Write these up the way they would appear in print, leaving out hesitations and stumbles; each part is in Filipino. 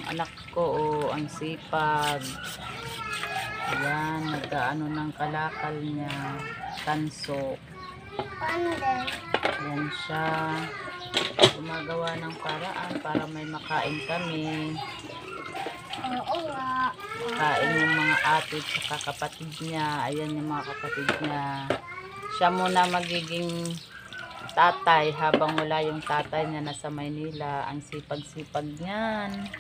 anak ko, oh, ang sipag. Ayan, nagkaano ng kalakal niya. Tanso. Ayan siya. Gumagawa ng paraan para may makain kami. Kain yung mga ate at kapatid niya. Ayan yung mga kapatid niya. Siya muna magiging tatay habang wala yung tatay niya nasa Maynila. Ang sipag-sipag niyan.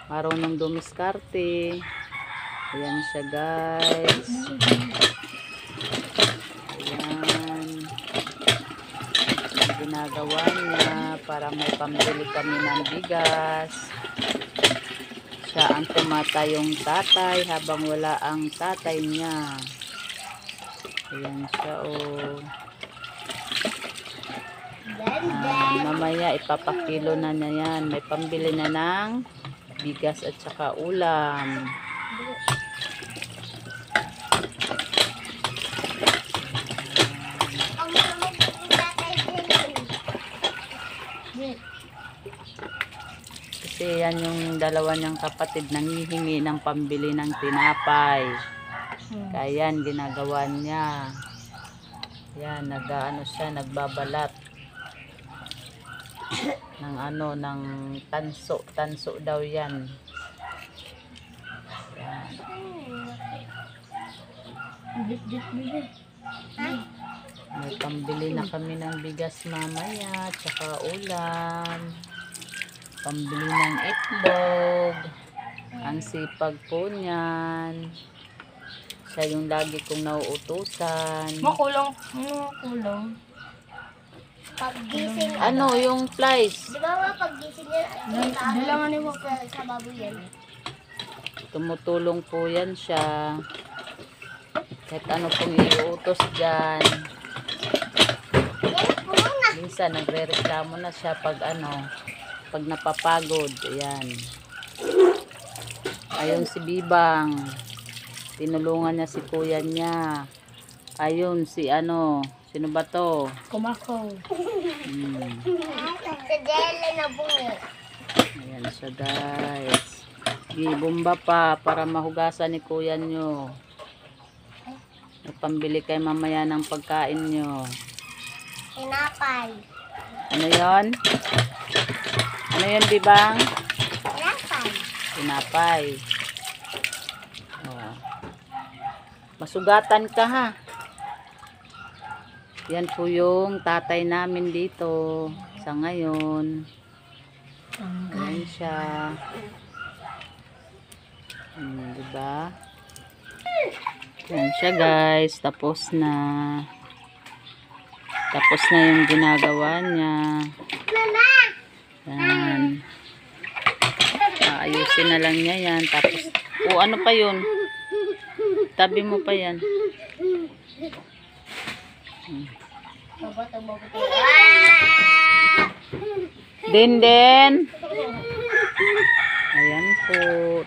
Marunong dumiskarte. Ayan siya, guys. Ayan. Ang ginagawa niya para may pambili kami ng bigas. Siya ang tumatayong tatay habang wala ang tatay niya. Ayan siya, oh. Mamaya ipapakilo na niya yan. May pambili na ng bigas at saka ulam. Kasi yan yung dalawa niyang kapatid nanghihingi ng pambili ng tinapay. Kaya yan ginagawa niya. Yan, nag-ano siya, nagbabalat ng ano, ng tanso. Tanso daw yan. May pambili na kami ng bigas mamaya, tsaka ulam. Pambili ng itlog. Ang sipag po niyan. Siya yung lagi kong nauutusan. Makulong. Paggising, Ano, yung flies? di ba mga paggising niya, Dalangan mo sa baboy yan. Tumutulong po yan siya. Kahit ano pong iuutos dyan. Minsan nagre-reklamo na siya pag ano, pag napapagod. Ayan. Ayun si Bibang. Tinulungan niya si kuya niya. Ayun si ano, sino ba to? Kumakaw. Sa dela na bungo. Ayan siya, guys. Gibomba pa para mahugasan ni kuya nyo. Pambili kayo mamaya ng pagkain nyo. Tinapay. Ano yon? Ano yon, Bibang? Tinapay. Tinapay. Oh. Masugatan ka, ha? Yan po yung tatay namin dito sa ngayon. Ayan siya. Diba? Ayan siya, guys. Tapos na. Tapos na yung ginagawa niya. Yan. Ayusin na lang niya yan. Tapos, ano pa yun? Tabi mo pa yan. Den. Ayan po.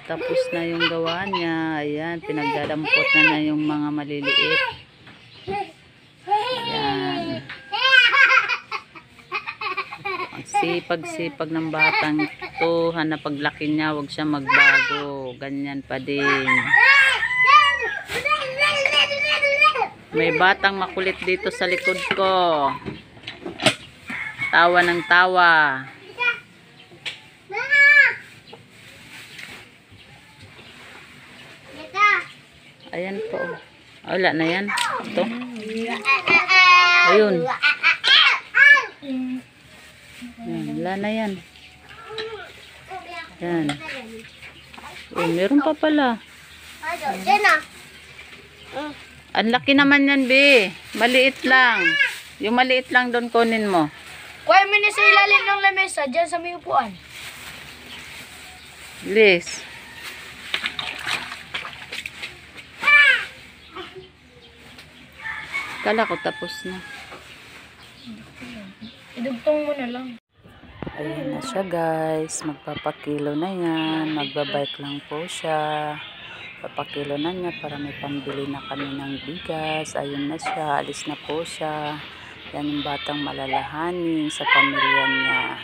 Tapos na yung gawa niya. Ayan. Pinagdadampot na yung mga maliliit. Ayan. Ang sipag-sipag ng batang ito. Na paglaki niya, huwag siya magbago. Ganyan pa din. May batang makulit dito sa likod ko. Tawa ng tawa. Ayan po. Wala na yan. Ito. Ayun. Wala na yan. Yan. Oh, meron pa pala. Ang laki naman yan, be. Maliit lang. Yung maliit lang doon kunin mo. Kuya, mini sa ilalim ng lamesa, dyan sa may upuan. Liz. Kala ko tapos na. Idugtong mo na lang. Ayan na siya, guys. Magpapakilo na yan. Magbabike lang po siya. Papakilo na niya para may pambili na kami ng bigas. Ayun na siya. Alis na po siya. Yan yung batang malalahanin sa pamilya niya.